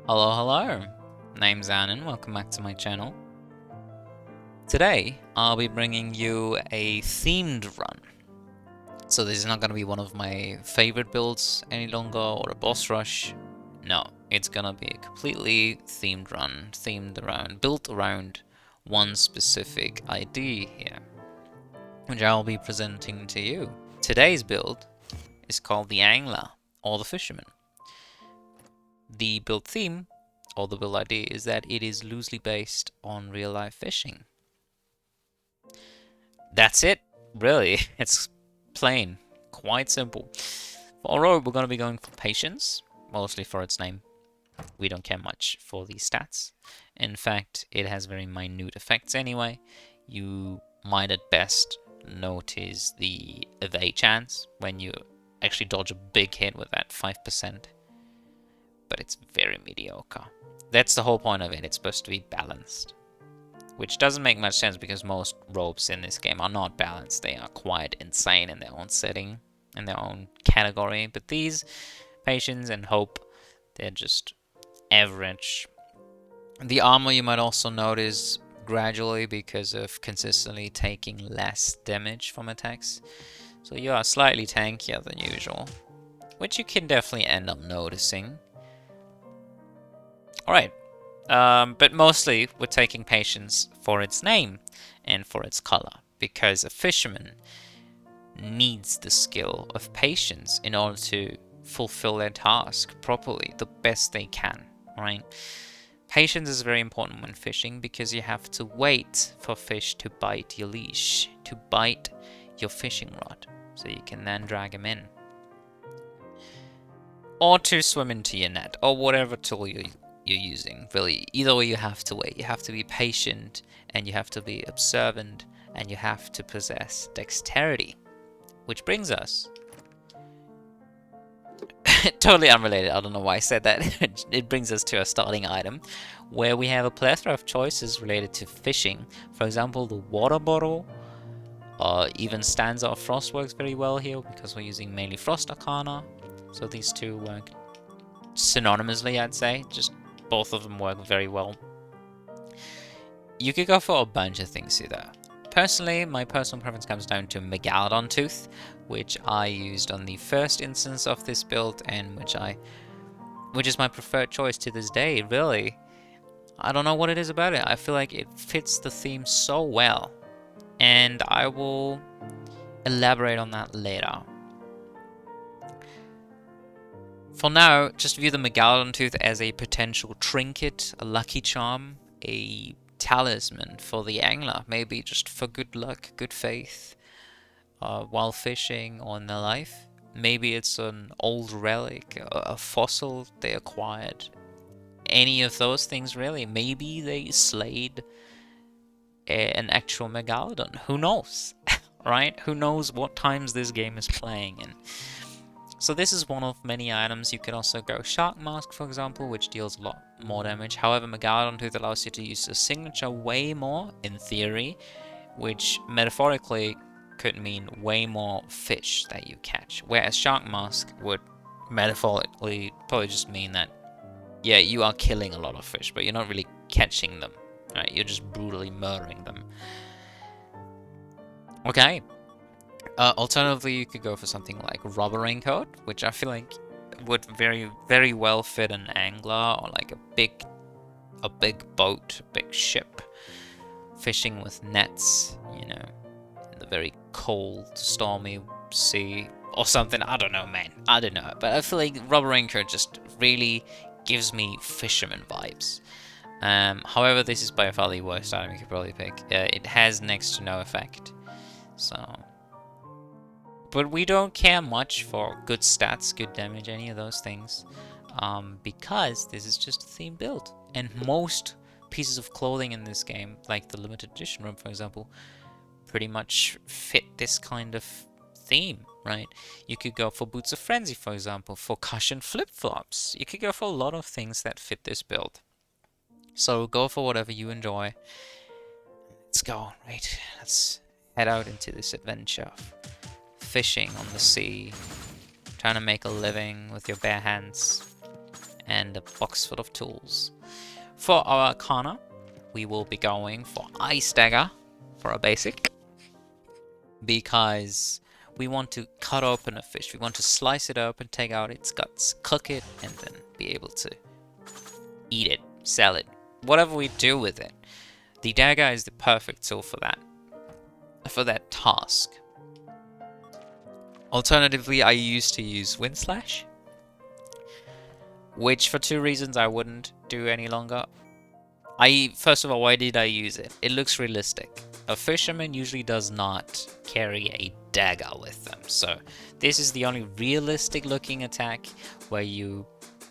Hello, hello. Name's Anan, welcome back to my channel. Today, I'll be bringing you a themed run. So this is not going to be one of my favorite builds any longer, or a boss rush. No, it's going to be a completely themed run, built around one specific idea here, which I'll be presenting to you. Today's build is called the Angler, or the Fisherman. The build theme, or the build idea, is that it is loosely based on real-life fishing. That's it, really. It's plain, quite simple. For Robe, we're going to be going for patience, mostly for its name. We don't care much for the stats. In fact, it has very minute effects anyway. You might at best notice the evade chance when you actually dodge a big hit with that 5%. But it's very mediocre. That's the whole point of it. It's supposed to be balanced. Which doesn't make much sense because most robes in this game are not balanced. They are quite insane in their own setting, in their own category. But these, Patience and Hope, they're just average. The armor you might also notice gradually because of consistently taking less damage from attacks. So you are slightly tankier than usual, which you can definitely end up noticing. Alright, but mostly we're taking Patience for its name and for its color, because a fisherman needs the skill of patience in order to fulfill their task properly, the best they can, right? Patience is very important when fishing because you have to wait for fish to bite your leash, to bite your fishing rod, so you can then drag them in. Or to swim into your net, or whatever tool you're using. Really, either way you have to wait. You have to be patient, and you have to be observant, and you have to possess dexterity. Which brings us... totally unrelated, I don't know why I said that. It brings us to a starting item, where we have a plethora of choices related to fishing. For example, the water bottle even stands out. Frost works very well here, because we're using mainly Frost Arcana. So these two work synonymously, I'd say. Just both of them work very well. You could go for a bunch of things here though. Personally, my personal preference comes down to Megalodon Tooth, which I used on the first instance of this build, and which is my preferred choice to this day, really. I don't know what it is about it. I feel like it fits the theme so well, and I will elaborate on that later. For now, just view the Megalodon Tooth as a potential trinket, a lucky charm, a talisman for the angler, maybe just for good luck, good faith, while fishing or in their life. Maybe it's an old relic, a fossil they acquired. Any of those things, really. Maybe they slayed an actual Megalodon. Who knows, right? Who knows what times this game is playing in. So this is one of many items. You can also go Shark Mask, for example, which deals a lot more damage. However, Megalodon Tooth allows you to use a signature way more, in theory, which metaphorically could mean way more fish that you catch. Whereas Shark Mask would metaphorically probably just mean that, yeah, you are killing a lot of fish, but you're not really catching them, right? You're just brutally murdering them. Okay. Alternatively, you could go for something like Rubber Raincoat, which I feel like would very well fit an angler or like a big boat, a big ship, fishing with nets, you know, in the very cold, stormy sea or something. I don't know, man. I don't know, but I feel like Rubber Raincoat just really gives me fisherman vibes. However, this is by far the worst item you could probably pick. It has next to no effect, so. But we don't care much for good stats, good damage, any of those things, because this is just a theme build. And most pieces of clothing in this game, like the limited edition robe, for example, pretty much fit this kind of theme, right? You could go for Boots of Frenzy, for example, for cushion flip-flops. You could go for a lot of things that fit this build. So go for whatever you enjoy. Let's go, right? Let's head out into this adventure. Fishing on the sea, trying to make a living with your bare hands, and a box full of tools. For our Arcana, we will be going for Ice Dagger for a basic, because we want to cut open a fish. We want to slice it open, take out its guts, cook it, and then be able to eat it, sell it, whatever we do with it. The dagger is the perfect tool for that task. Alternatively, I used to use Wind Slash, which for 2 reasons I wouldn't do any longer. First of all, why did I use it? It looks realistic. A fisherman usually does not carry a dagger with them, so this is the only realistic looking attack where you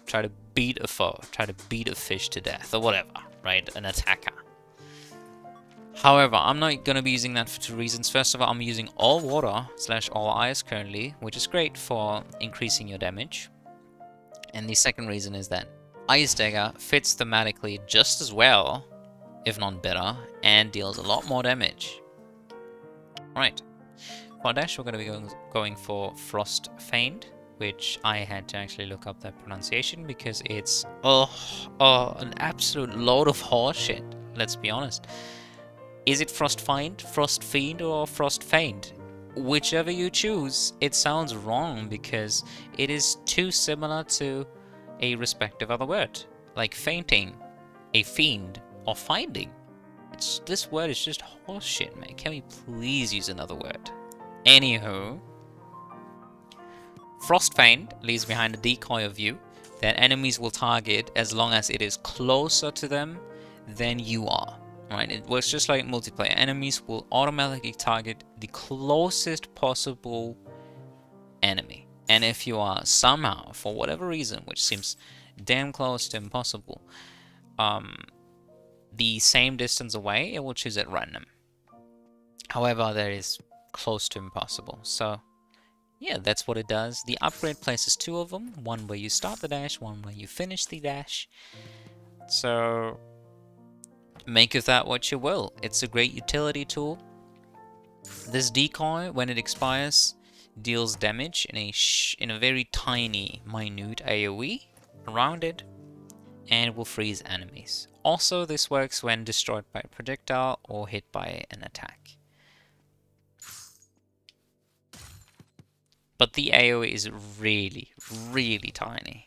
try to beat a foe, try to beat a fish to death, or whatever, right? An attacker. However, I'm not going to be using that for 2 reasons. First of all, I'm using all water / all ice currently, which is great for increasing your damage. And the second reason is that Ice Dagger fits thematically just as well, if not better, and deals a lot more damage. Right. For dash, we're going to be going for Frost Feint, which I had to actually look up that pronunciation because it's an absolute load of horseshit, let's be honest. Is it Frost Feint, Frost Fiend, or Frost Feint? Whichever you choose, it sounds wrong because it is too similar to a respective other word, like fainting, a fiend, or finding. This word is just horseshit, man. Can we please use another word? Anywho, Frost Feint leaves behind a decoy of you that enemies will target as long as it is closer to them than you are. Right? It works just like multiplayer. Enemies will automatically target the closest possible enemy. And if you are somehow, for whatever reason, which seems damn close to impossible, the same distance away, it will choose at random. However, that is close to impossible. So, yeah, that's what it does. The upgrade places 2 of them. One where you start the dash, one where you finish the dash. So, make of that what you will. It's a great utility tool. This decoy, when it expires, deals damage in a very tiny, minute AoE around it, and will freeze enemies. Also, this works when destroyed by a projectile or hit by an attack. But the AoE is really, really tiny.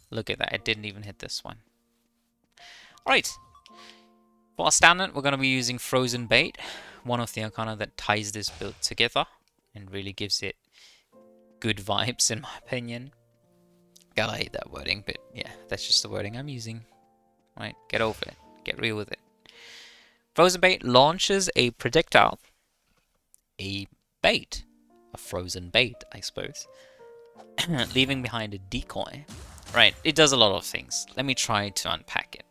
Look at that, it didn't even hit this one. Alright, for our standard, we're going to be using Frozen Bait, one of the Arcana that ties this build together and really gives it good vibes, in my opinion. God, I hate that wording, but yeah, that's just the wording I'm using. Right, get over it. Get real with it. Frozen Bait launches a projectile. A bait. A frozen bait, I suppose. Leaving behind a decoy. Right, it does a lot of things. Let me try to unpack it.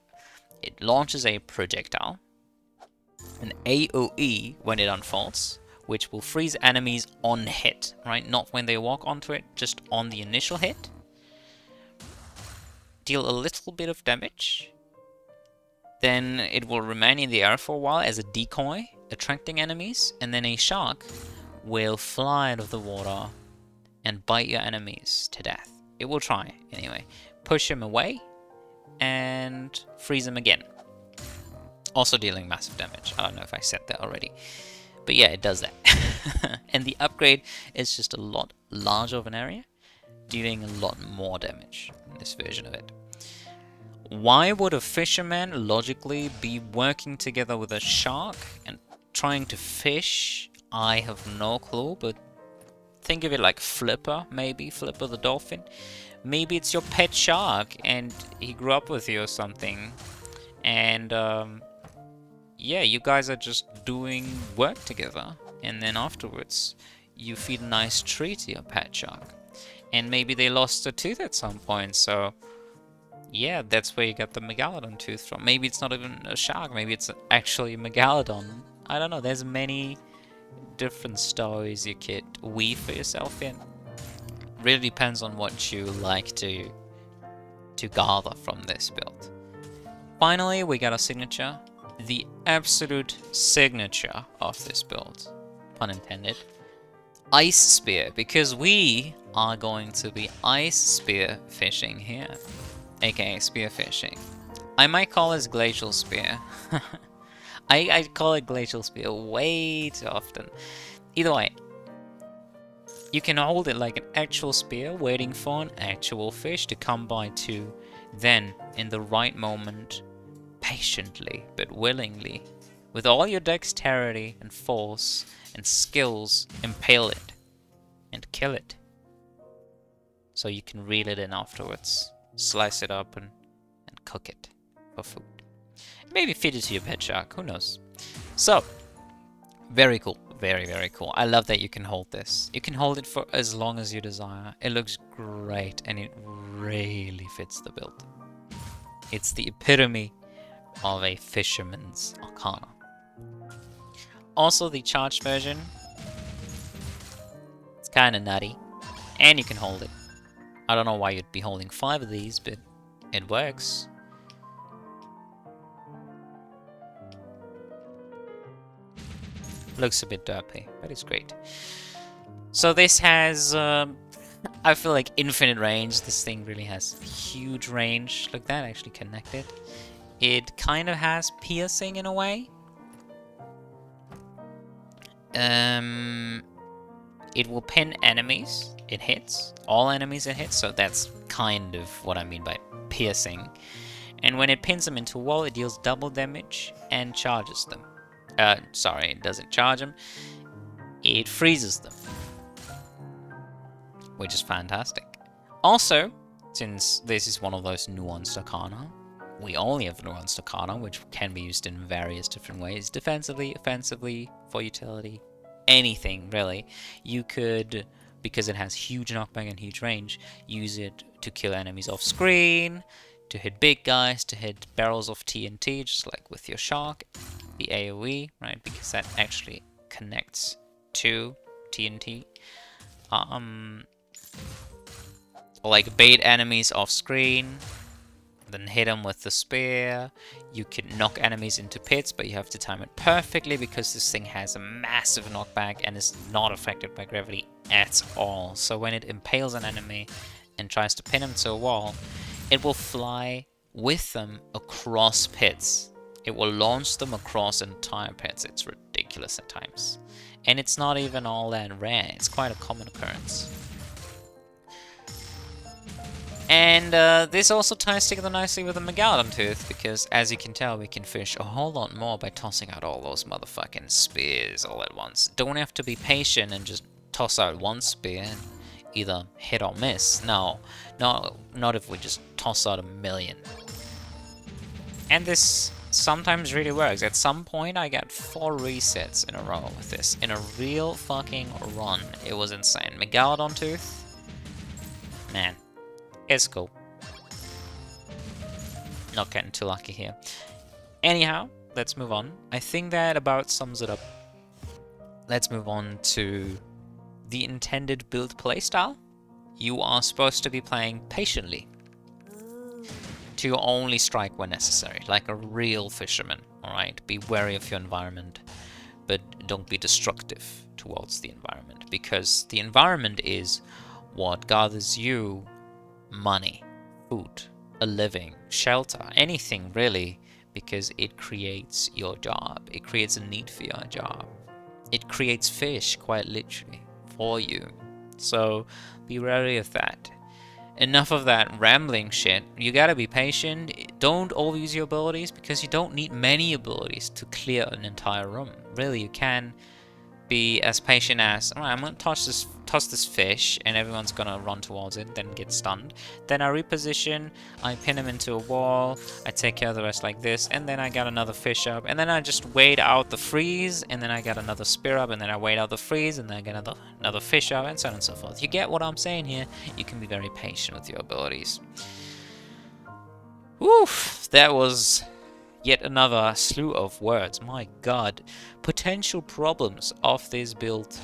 It launches a projectile. An AoE when it unfolds, which will freeze enemies on hit. Right, not when they walk onto it, just on the initial hit. Deal a little bit of damage. Then it will remain in the air for a while as a decoy, attracting enemies, and then a shark will fly out of the water and bite your enemies to death. It will try, anyway. Push him away and freeze him again. Also dealing massive damage. I don't know if I said that already. But yeah, it does that. And the upgrade is just a lot larger of an area, dealing a lot more damage in this version of it. Why would a fisherman logically be working together with a shark and trying to fish? I have no clue, but think of it like Flipper, maybe. Flipper the dolphin. Maybe it's your pet shark and he grew up with you or something. And yeah, you guys are just doing work together. And then afterwards, you feed a nice treat to your pet shark. And maybe they lost a tooth at some point, so yeah, that's where you got the Megalodon tooth from. Maybe it's not even a shark, maybe it's actually a Megalodon. I don't know, there's many different stories you could weave for yourself in. Really depends on what you like to gather from this build. Finally, we got a signature. The absolute signature of this build, pun intended. Ice Spear, because we are going to be ice spear fishing here. aka spearfishing. I might call this glacial spear. I call it glacial spear way too often. Either way, you can hold it like an actual spear, waiting for an actual fish to come by to then, in the right moment, patiently but willingly, with all your dexterity and force and skills, impale it and kill it. So you can reel it in afterwards, slice it up and cook it for food. Maybe feed it to your pet shark, who knows. So, very cool. Very, very cool. I love that you can hold this. You can hold it for as long as you desire. It looks great and it really fits the build. It's the epitome of a fisherman's Arcana. Also, the charged version, it's kind of nutty. And you can hold it. I don't know why you'd be holding 5 of these, but it works. Looks a bit derpy, but it's great. So this has, I feel like infinite range. This thing really has huge range. Look, that actually connected. It kind of has piercing in a way. It will pin enemies. It hits. All enemies it hits, so that's kind of what I mean by piercing. And when it pins them into a wall, it deals double damage and charges them. Sorry, it doesn't charge them. It freezes them. Which is fantastic. Also, since this is one of those nuanced Arcana, we only have nuanced Arcana, which can be used in various different ways. Defensively, offensively, for utility, anything really. You could, because it has huge knockback and huge range, use it to kill enemies off screen, to hit big guys, to hit barrels of TNT, just like with your shark. The AoE, right, because that actually connects to TNT. Like bait enemies off screen, then hit them with the spear. You can knock enemies into pits, but you have to time it perfectly because this thing has a massive knockback and is not affected by gravity at all. So when it impales an enemy and tries to pin him to a wall, it will fly with them across pits. It will launch them across entire pits. It's ridiculous at times. And it's not even all that rare. It's quite a common occurrence. And this also ties together nicely with the Megalodon tooth, because as you can tell, we can fish a whole lot more by tossing out all those motherfucking spears all at once. Don't have to be patient and just toss out one spear and either hit or miss. No, not if we just toss out a million. And this sometimes really works. At some point, I got 4 resets in a row with this. In a real fucking run. It was insane. Megalodon tooth, man, it's cool. Not getting too lucky here. Anyhow, let's move on. I think that about sums it up. Let's move on to the intended build playstyle. You are supposed to be playing patiently, to only strike when necessary, like a real fisherman, alright? Be wary of your environment, but don't be destructive towards the environment, because the environment is what gathers you money, food, a living, shelter, anything really, because it creates your job. It creates a need for your job. It creates fish, quite literally, for you. So be wary of that. Enough of that rambling shit. You gotta be patient. Don't overuse your abilities, because you don't need many abilities to clear an entire room. Really, you can be as patient as, alright, I'm gonna toss this fish, and everyone's gonna run towards it, then get stunned. Then I reposition, I pin him into a wall, I take care of the rest like this, and then I got another fish up, and then I just wait out the freeze, and then I got another spear up, and then I wait out the freeze, and then I get another fish up, and so on and so forth. You get what I'm saying here? You can be very patient with your abilities. Oof, that was yet another slew of words. My god. Potential problems of this build.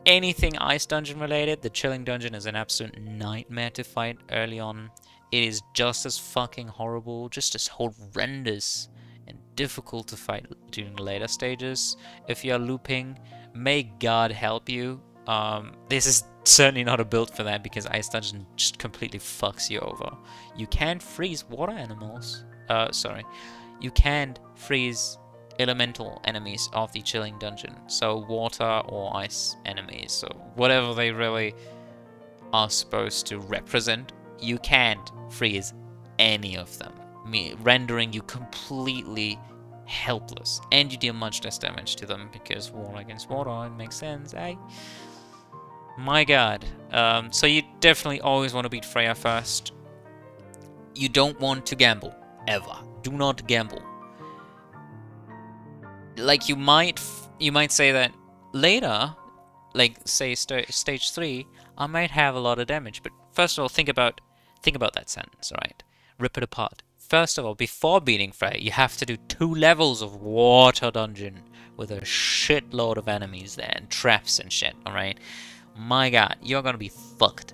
Anything Ice Dungeon related, the Chilling Dungeon is an absolute nightmare to fight early on. It is just as fucking horrible, just as horrendous and difficult to fight during later stages. If you're looping, may God help you. This is certainly not a build for that, because Ice Dungeon just completely fucks you over. You can't freeze water animals. Sorry. You can't freeze elemental enemies of the chilling dungeon. So water or ice enemies, so whatever they really are supposed to represent, you can't freeze any of them, rendering you completely helpless, and you deal much less damage to them because water against water, it makes sense, eh? My god. So you definitely always want to beat Freya first. You don't want to gamble, ever. Do not gamble. Like, you might say that later, like say stage 3, I might have a lot of damage, but first of all, think about that sentence, alright? Rip it apart. First of all, before beating Freya, you have to do 2 levels of water dungeon with a shitload of enemies there and traps and shit, alright? My god, you're gonna be fucked.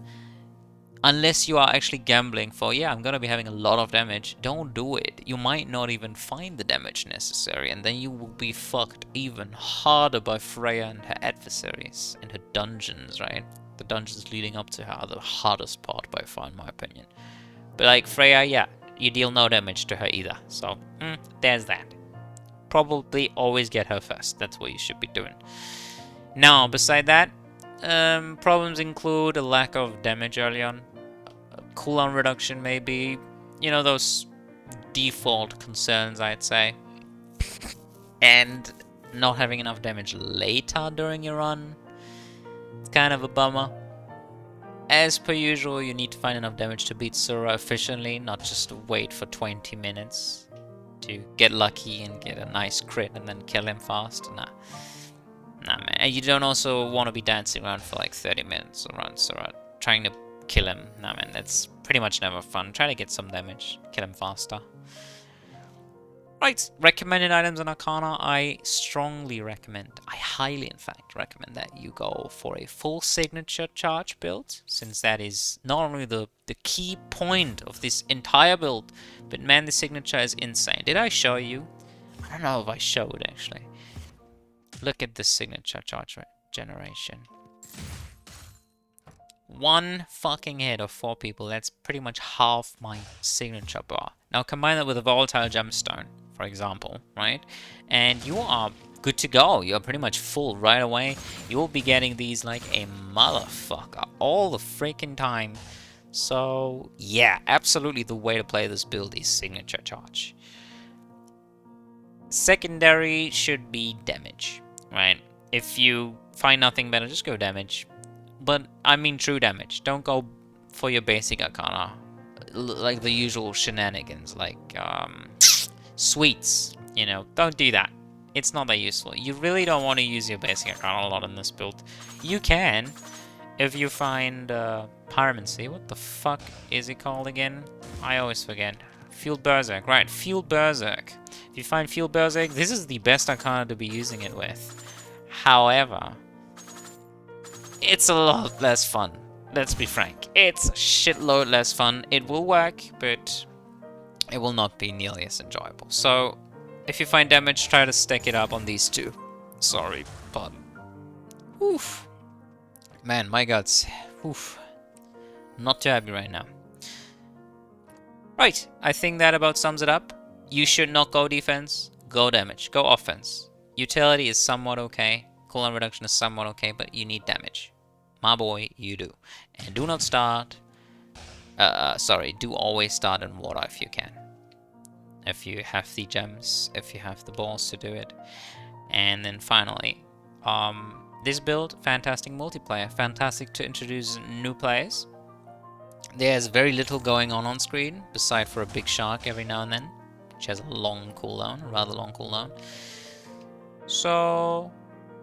Unless you are actually gambling for, yeah, I'm gonna be having a lot of damage, don't do it. You might not even find the damage necessary, and then you will be fucked even harder by Freya and her adversaries, and her dungeons, right? The dungeons leading up to her are the hardest part by far, in my opinion. But like Freya, yeah, you deal no damage to her either, so there's that. Probably always get her first, that's what you should be doing. Now, beside that, problems include a lack of damage early on, cooldown reduction maybe, you know, those default concerns, I'd say, and not having enough damage later during your run. It's kind of a bummer. As per usual, you need to find enough damage to beat Sura efficiently, not just wait for 20 minutes to get lucky and get a nice crit and then kill him fast. Nah, man. And you don't also want to be dancing around for like 30 minutes around Sura trying to kill him. Nah, man, that's pretty much never fun. Try to get some damage, kill him faster. Right, recommended items on Arcana. I strongly recommend, I highly in fact recommend that you go for a full signature charge build, since that is not only the key point of this entire build, but man, the signature is insane. Did I show you? I don't know if I showed actually. Look at the signature charge generation. 1 fucking hit of 4 people, that's pretty much half my signature bar. Now combine that with a volatile gemstone, for example, right? And you are good to go. You're pretty much full right away. You will be getting these like a motherfucker all the freaking time. So yeah, absolutely the way to play this build is signature charge. Secondary should be damage, right? If you find nothing better, just go damage. But I mean true damage. Don't go for your basic Arcana, like the usual shenanigans, like sweets. You know, don't do that. It's not that useful. You really don't want to use your basic Arcana a lot in this build. You can, if you find Pyromancy. What the fuck is it called again? I always forget. Fueled Berserk, right? Fueled Berserk. If you find Fueled Berserk, this is the best Arcana to be using it with. However, it's a lot less fun. Let's be frank. It's a shitload less fun. It will work, but it will not be nearly as enjoyable. So, if you find damage, try to stack it up on these 2. Sorry, but... oof. Man, my guts. Oof. Not too happy right now. Right, I think that about sums it up. You should not go defense, go damage, go offense. Utility is somewhat okay. Cooldown reduction is somewhat okay, but you need damage. My boy, you do. And do not start... do always start in water if you can. If you have the gems, if you have the balls to do it. And then finally, this build, fantastic multiplayer. Fantastic to introduce new players. There's very little going on screen, beside for a big shark every now and then, which has a long cooldown, a rather long cooldown. So...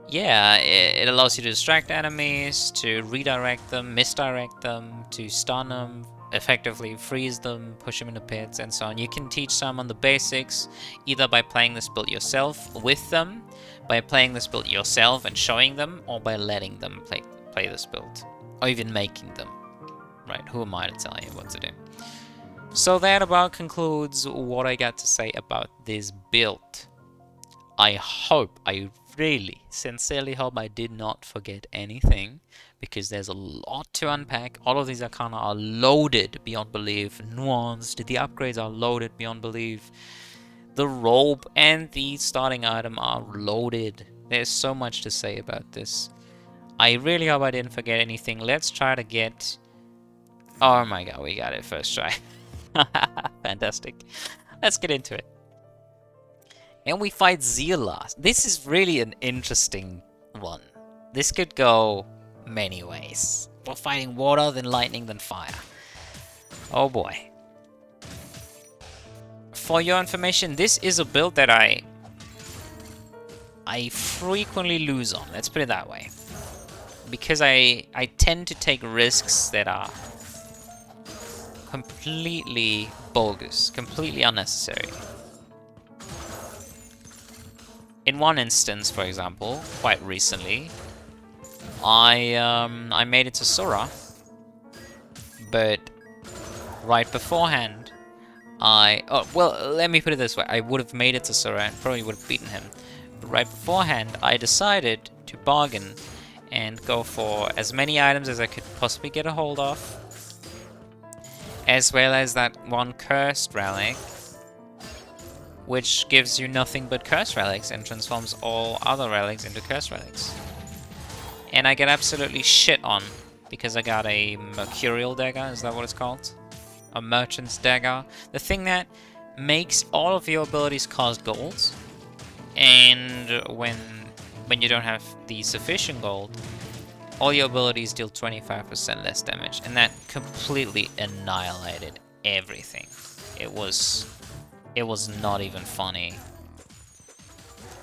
yeah, it allows you to distract enemies, to redirect them, misdirect them, to stun them, effectively freeze them, push them into pits, and so on. You can teach someone the basics, either by playing this build yourself with them, by playing this build yourself and showing them, or by letting them play this build, or even making them. Right, who am I to tell you what to do? So that about concludes what I got to say about this build. I really, sincerely hope I did not forget anything. because there's a lot to unpack. All of these Arcana are loaded beyond belief, nuanced. The upgrades are loaded beyond belief. The robe and the starting item are loaded. There's so much to say about this. I really hope I didn't forget anything. Let's try to get... Oh my god, we got it first try. Fantastic. Let's get into it. And we fight Zeala. This is really an interesting one. This could go many ways. We're fighting water, then lightning, then fire. Oh boy. For your information, this is a build that I frequently lose on. Let's put it that way. Because I tend to take risks that are completely bogus, completely unnecessary. In one instance, for example, quite recently, I made it to Sora, but right beforehand, well, let me put it this way. I would have made it to Sora and probably would have beaten him. But right beforehand, I decided to bargain and go for as many items as I could possibly get a hold of, as well as that one cursed relic, which gives you nothing but cursed relics and transforms all other relics into cursed relics. And I get absolutely shit on because I got a Mercurial Dagger, is that what it's called? A Merchant's Dagger. The thing that makes all of your abilities cost gold, and when you don't have the sufficient gold, all your abilities deal 25% less damage, and that completely annihilated everything. It was not even funny.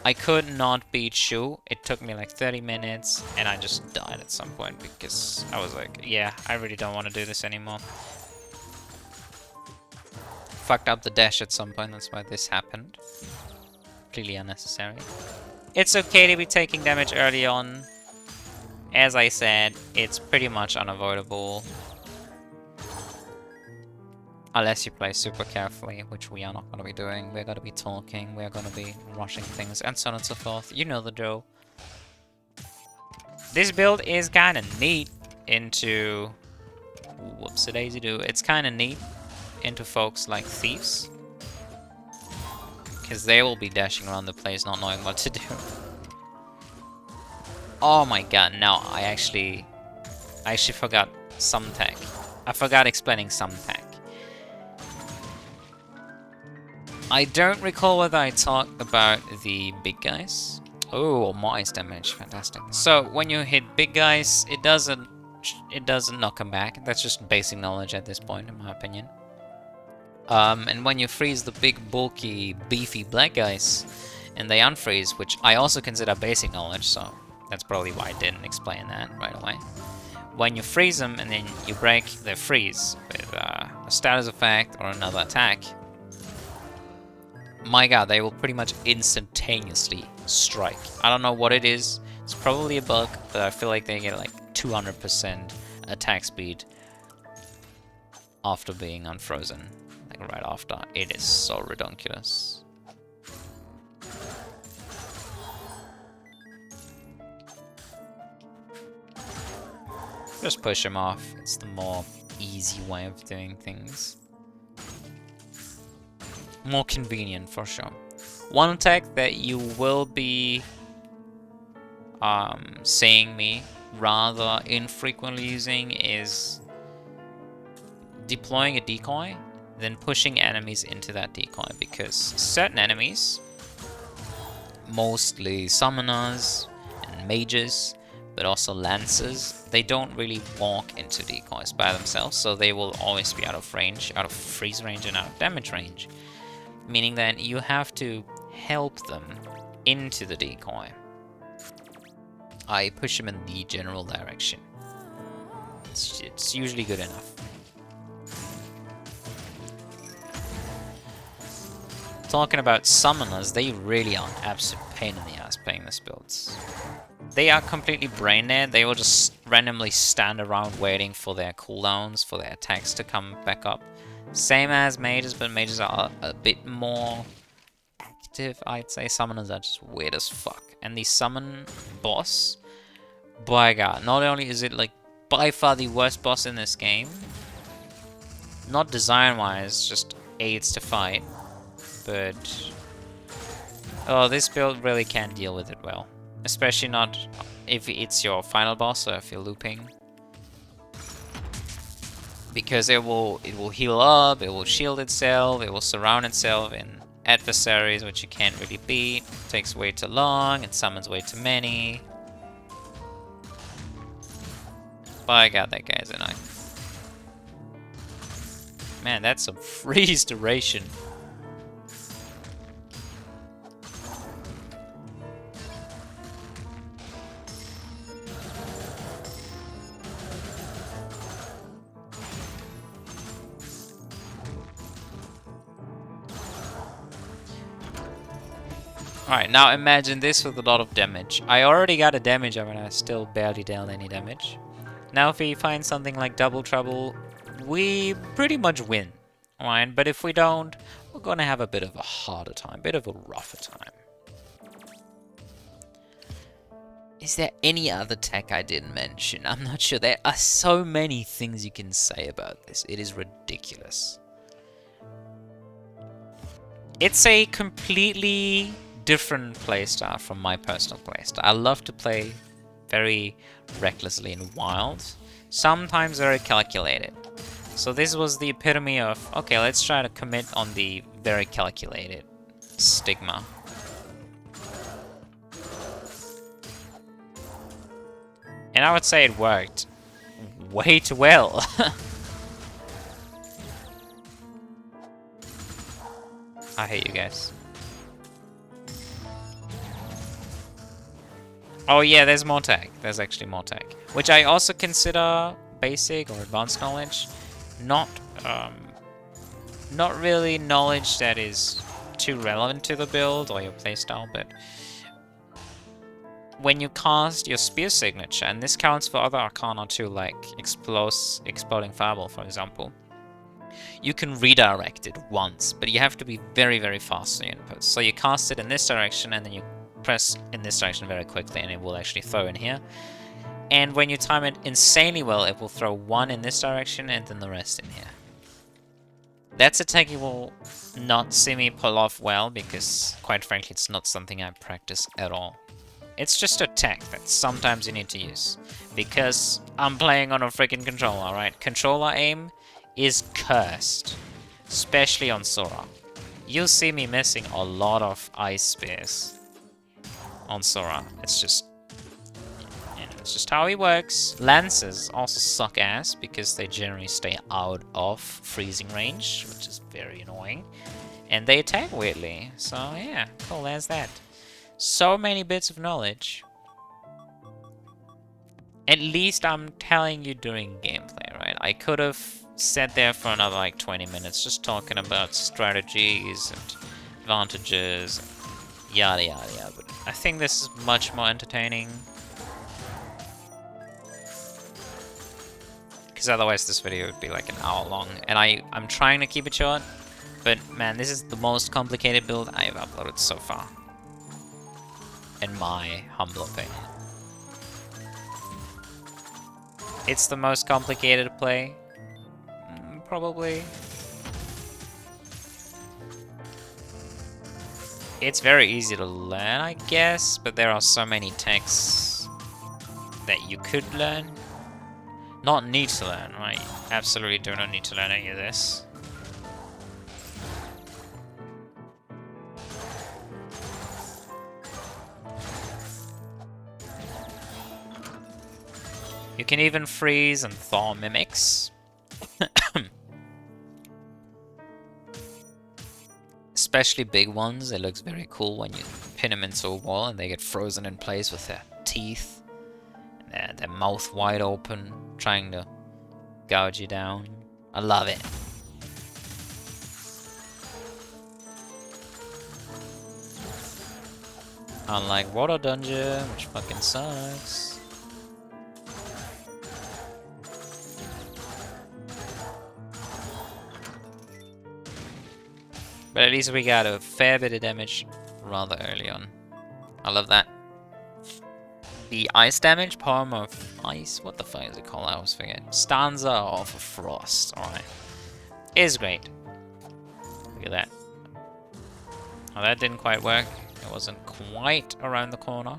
I could not beat Shu. It took me like 30 minutes, and I just died at some point because I was like, yeah, I really don't want to do this anymore. Fucked up the dash at some point, that's why this happened. Completely unnecessary. It's okay to be taking damage early on. As I said, it's pretty much unavoidable. Unless you play super carefully, which we are not going to be doing. We're going to be talking, we're going to be rushing things, and so on and so forth. You know the drill. This build is kind of neat into... Whoops-a-daisy-doo. It's kind of neat into folks like thieves, because they will be dashing around the place not knowing what to do. Oh my god, now I actually forgot some tech. I forgot explaining some tech. I don't recall whether I talked about the big guys. Oh, mice damage, fantastic. So when you hit big guys, it doesn't knock them back. That's just basic knowledge at this point, in my opinion. And when you freeze the big, bulky, beefy black guys, and they unfreeze, which I also consider basic knowledge, so that's probably why I didn't explain that right away. When you freeze them and then you break their freeze with a status effect or another attack, my god, they will pretty much instantaneously strike. I don't know what it is. It's probably a bug, but I feel like they get like 200% attack speed after being unfrozen. Like right after. It is so ridiculous. Just push him off. It's the more easy way of doing things. More convenient for sure. One attack that you will be seeing me rather infrequently using is deploying a decoy, then pushing enemies into that decoy, because certain enemies, mostly summoners and mages, but also lancers, they don't really walk into decoys by themselves, so they will always be out of range, out of freeze range and out of damage range. Meaning that you have to help them into the decoy. I push them in the general direction. It's usually good enough. Talking about summoners, they really are an absolute pain in the ass playing this builds. They are completely brain dead. They will just randomly stand around waiting for their cooldowns, for their attacks to come back up. Same as mages, but mages are a bit more active, I'd say. Summoners are just weird as fuck. And the summon boss by God, not only is it like by far the worst boss in this game, not design-wise, just aids to fight, but oh, this build really can't deal with it well, especially not if it's your final boss or if you're looping, because it will heal up, it will shield itself, it will surround itself in adversaries which you can't really beat. It takes way too long, it summons way too many. By God, that guy's annoying. Man, that's some freeze duration. Alright, now imagine this with a lot of damage. I already got a damage up and I still barely dealt any damage. Now if we find something like Double Trouble, we pretty much win. Alright, but if we don't, we're gonna have a bit of a harder time, bit of a rougher time. Is there any other tech I didn't mention? I'm not sure. There are so many things you can say about this. It is ridiculous. It's a completely different playstyle from my personal playstyle. I love to play very recklessly in wild, sometimes very calculated. So this was the epitome of, okay, let's try to commit on the very calculated stigma. And I would say it worked way too well. I hate you guys. Oh yeah, there's more tech. There's actually more tech. Which I also consider basic or advanced knowledge. Not really knowledge that is too relevant to the build or your playstyle, but when you cast your spear signature, and this counts for other Arcana too, like Exploding Fireball, for example, you can redirect it once, but you have to be very, very fast on your inputs. So you cast it in this direction, and then you press in this direction very quickly, and it will actually throw in here. And when you time it insanely well, it will throw one in this direction, and then the rest in here. That's a tech you will not see me pull off well, because, quite frankly, it's not something I practice at all. It's just a tech that sometimes you need to use, because I'm playing on a freaking controller, right? Controller aim is cursed, especially on Sora. You'll see me missing a lot of ice spears on Sora. It's just, you know, it's just how he works. Lances also suck ass because they generally stay out of freezing range, which is very annoying, and they attack weirdly. So yeah, cool. There's that. So many bits of knowledge. At least I'm telling you during gameplay, right? I could have sat there for another like 20 minutes just talking about strategies and advantages, and yada yada yada. But I think this is much more entertaining, because otherwise this video would be like an hour long, and I'm trying to keep it short, but man, this is the most complicated build I've uploaded so far, in my humble opinion. It's the most complicated to play, probably. It's very easy to learn, I guess, but there are so many techs that you could learn. Not need to learn, right? Absolutely do not need to learn any of this. You can even freeze and thaw mimics. Especially big ones. It looks very cool when you pin them into a wall and they get frozen in place with their teeth. And their mouth wide open, trying to gouge you down. I love it. Unlike Water Dungeon, which fucking sucks. But at least we got a fair bit of damage rather early on. I love that. The ice damage, Poem of Ice, what the fuck is it called? I always forget. Stanza of Frost, alright. Is great. Look at that. Oh, that didn't quite work. It wasn't quite around the corner.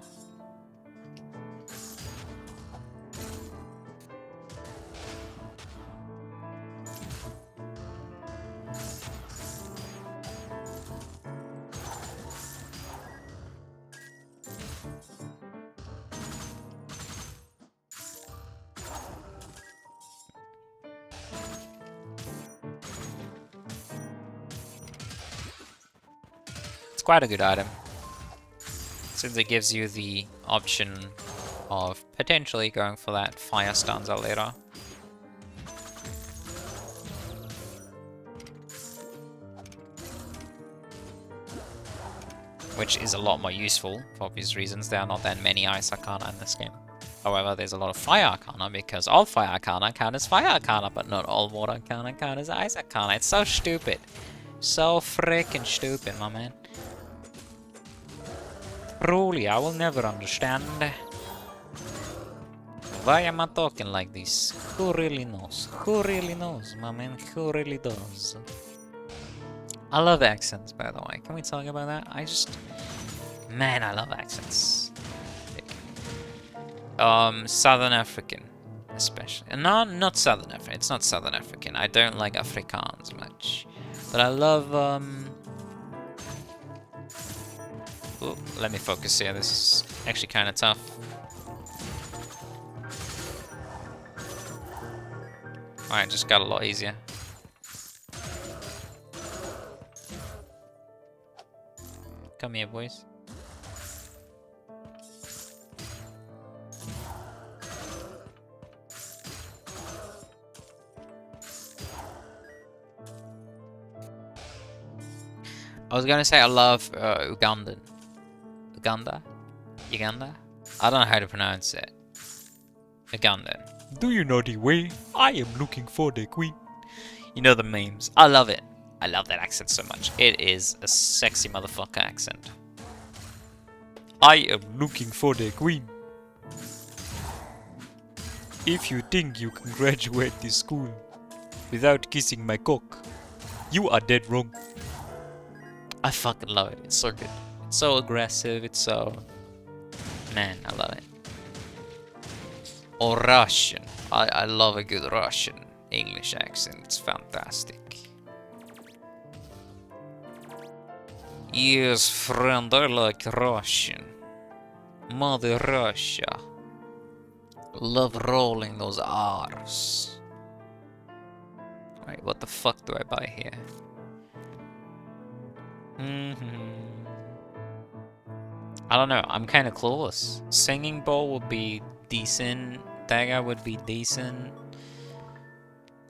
It's quite a good item, since it gives you the option of potentially going for that fire stanza later. Which is a lot more useful, for obvious reasons. There are not that many Ice Arcana in this game. However, there's a lot of Fire Arcana, because all Fire Arcana count as Fire Arcana, but not all Water Arcana count as Ice Arcana. It's so stupid. So freaking stupid, my man. Truly, I will never understand. Why am I talking like this? Who really knows? Who really knows, my man? Who really does? I love accents, by the way. Can we talk about that? Man, I love accents. Southern African, especially. No, not Southern African. It's not Southern African. I don't like Afrikaans much. But I love, Ooh, let me focus here. This is actually kind of tough. Alright, just got a lot easier. Come here, boys. I was gonna say I love Ugandan. Uganda? I don't know how to pronounce it. Ugandan. Do you know the way? I am looking for the queen. You know the memes. I love it. I love that accent so much. It is a sexy motherfucker accent. I am looking for the queen. If you think you can graduate this school without kissing my cock, you are dead wrong. I fucking love it. It's so good. It's so aggressive. It's so... Man, I love it. Or Russian. I love a good Russian English accent. It's fantastic. Yes, friend, I like Russian. Mother Russia. Love rolling those R's. Alright, what the fuck do I buy here? I don't know, I'm kinda clueless. Singing Bowl would be decent. Dagger would be decent.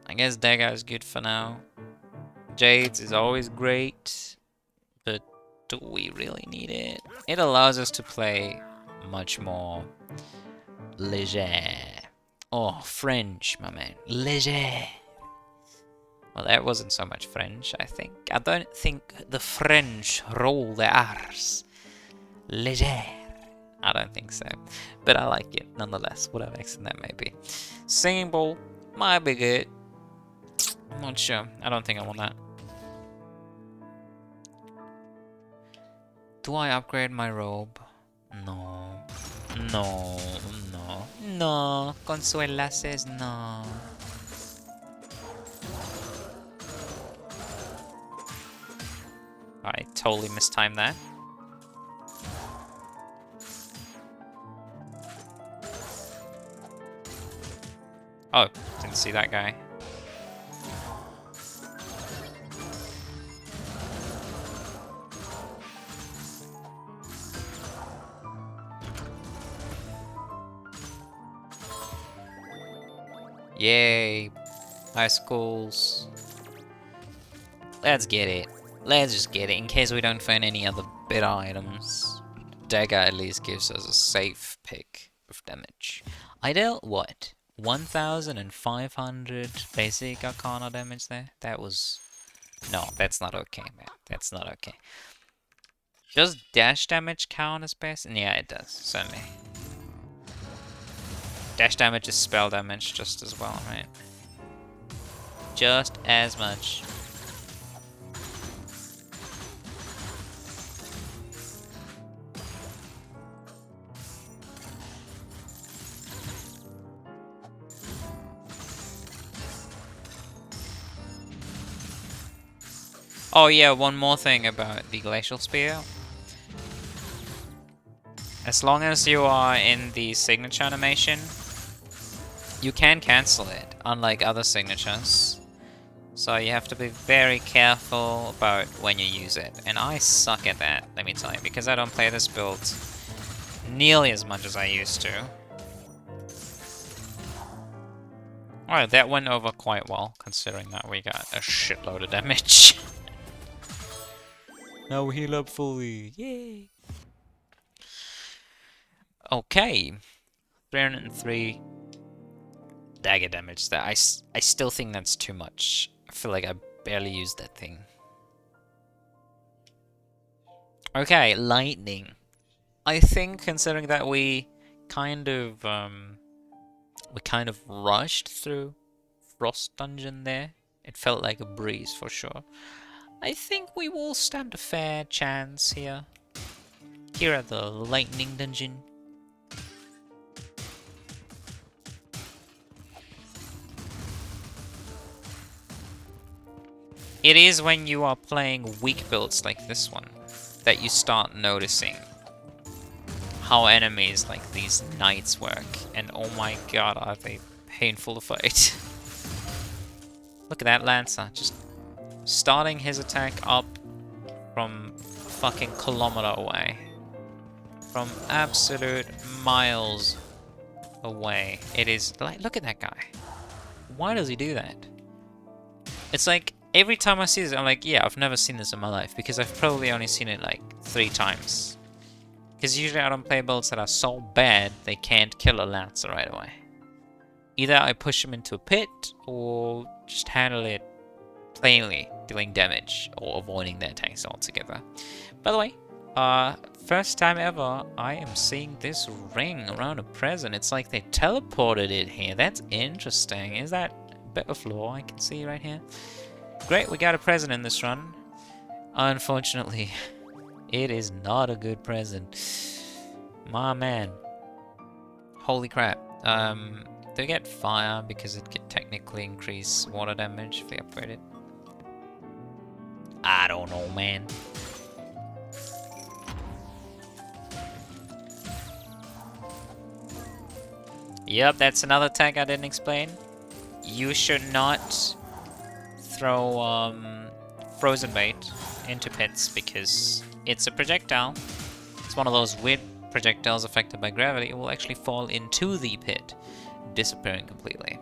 I guess Dagger is good for now. Jades is always great. But do we really need it? It allows us to play much more léger. Oh, French, my man. Léger. Well, that wasn't so much French, I think. I don't think the French roll their R's. Léger. I don't think so. But I like it, nonetheless, whatever accent that may be. Singing Bowl might be good. I'm not sure. I don't think I want that. Do I upgrade my robe? No. No. No. No. Consuela says no. I totally mistimed that. Oh, didn't see that guy. Yay. Icicles. Let's get it. Let's just get it in case we don't find any other better items. Dagger at least gives us a safe pick of damage. I dealt what? 1,500 basic Arcana damage there? That was... No, that's not okay, man. That's not okay. Does dash damage count as basic? Yeah, it does, certainly. Dash damage is spell damage just as well, right? Just as much. Oh yeah, one more thing about the Glacial Spear. As long as you are in the signature animation, you can cancel it, unlike other signatures. So you have to be very careful about when you use it. And I suck at that, let me tell you, because I don't play this build nearly as much as I used to. Alright, that went over quite well, considering that we got a shitload of damage. Now we heal up fully, yay! Okay, 303 dagger damage. That I still think that's too much. I feel like I barely used that thing. Okay, lightning. I think considering that we kind of rushed through Frost Dungeon there, it felt like a breeze for sure. I think we will stand a fair chance here. Here at the Lightning Dungeon. It is when you are playing weak builds like this one that you start noticing how enemies like these knights work. And oh my god, are they painful to fight. Look at that Lancer, just starting his attack up from a fucking kilometer away. From absolute miles away. It is like, look at that guy. Why does he do that? It's like, every time I see this, I'm like, yeah, I've never seen this in my life, because I've probably only seen it like 3 times. Because usually I don't play builds that are so bad, they can't kill a Lancer right away. Either I push him into a pit, or just handle it plainly, dealing damage, or avoiding their attacks altogether. By the way, first time ever, I am seeing this ring around a present. It's like they teleported it here. That's interesting. Is that a bit of lore I can see right here? Great, we got a present in this run. Unfortunately, it is not a good present. My man. Holy crap. Do we get fire because it could technically increase water damage if we upgrade it? I don't know, man. Yep, that's another tag I didn't explain. You should not throw frozen bait into pits because it's a projectile. It's one of those weird projectiles affected by gravity. It will actually fall into the pit, disappearing completely.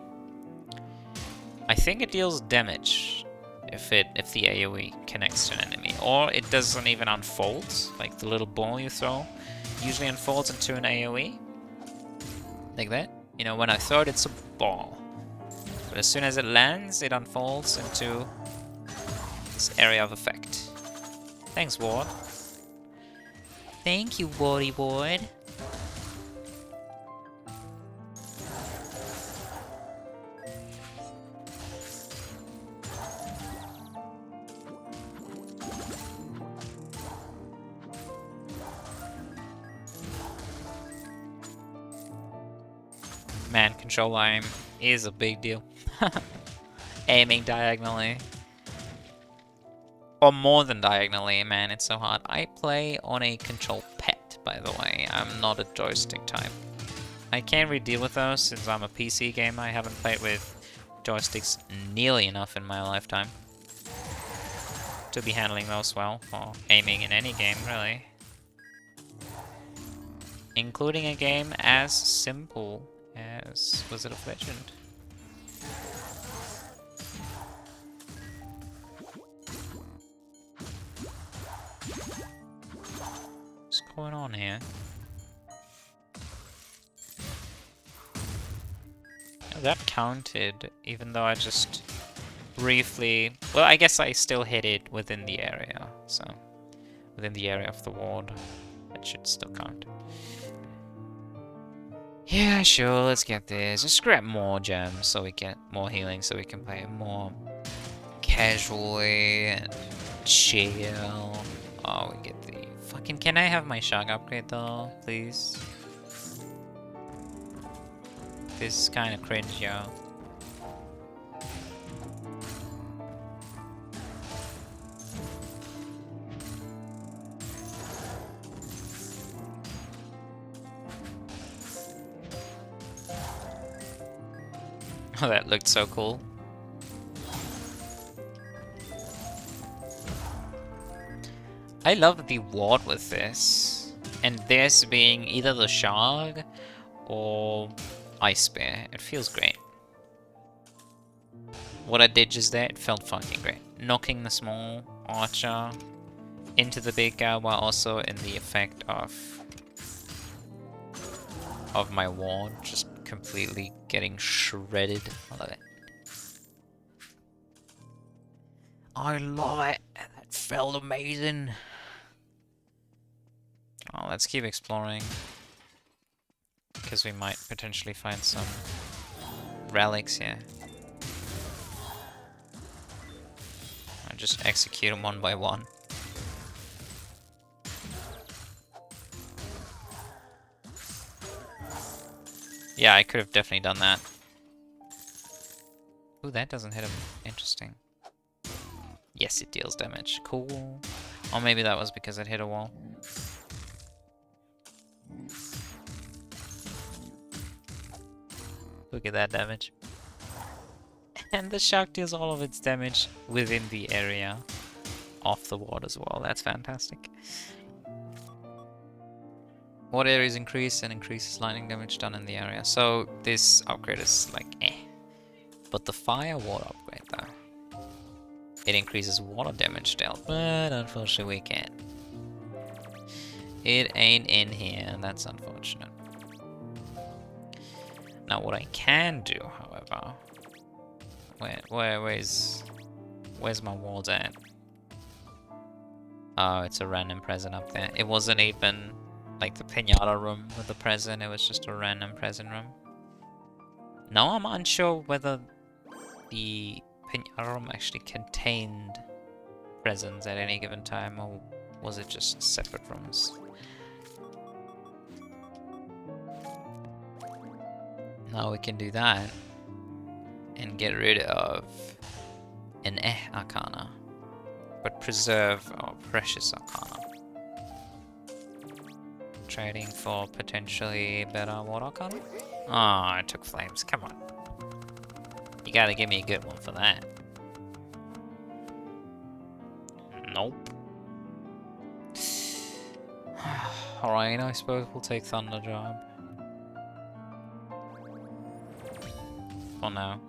I think it deals damage if the AoE connects to an enemy, or it doesn't even unfold. Like the little ball you throw usually unfolds into an AoE, like that. You know, when I throw it, it's a ball. But as soon as it lands, it unfolds into this area of effect. Thanks, Ward. Thank you, Wardy Ward. Man, control aim is a big deal. Aiming diagonally. Or more than diagonally, man, it's so hard. I play on a control pet, by the way. I'm not a joystick type. I can't really deal with those since I'm a PC gamer. I haven't played with joysticks nearly enough in my lifetime to be handling those well, or aiming in any game, really. Including a game as simple as Wizard of Legend. What's going on here? Oh, that counted, even though I just briefly... Well, I guess I still hit it within the area, so... Within the area of the ward. That should still count. Yeah, sure, let's get this. Just grab more gems so we get more healing so we can play more casually and chill. Oh, we get the fucking... Can I have my shark upgrade though, please? This is kind of cringe, yo. Oh, that looked so cool. I love the ward with this. And this being either the shark or ice bear. It feels great. What I did just there, it felt fucking great. Knocking the small archer into the big guy while also in the effect of my ward just completely getting shredded. I love it. I love it. That felt amazing. Oh, let's keep exploring. Because we might potentially find some relics here. I'll just execute them one by one. Yeah, I could have definitely done that. Ooh, that doesn't hit him. Interesting. Yes, it deals damage. Cool. Or maybe that was because it hit a wall. Look at that damage. And the shark deals all of its damage within the area off the ward as well. That's fantastic. What areas increase and increases lightning damage done in the area. So this upgrade is like eh. But the fire water upgrade though. It increases water damage dealt, but unfortunately we can't. It ain't in here, and that's unfortunate. Now what I can do, however... Where's my walls at? Oh, it's a random present up there. It wasn't even like the pinata room with the present, it was just a random present room. Now I'm unsure whether the pinata room actually contained presents at any given time, or was it just separate rooms? Now we can do that and get rid of an Arcana, but preserve our precious Arcana. Trading for potentially better water Arcana? Oh, I took flames, come on. You gotta give me a good one for that. Nope. Alright, I suppose we'll take Thunder Job. For now.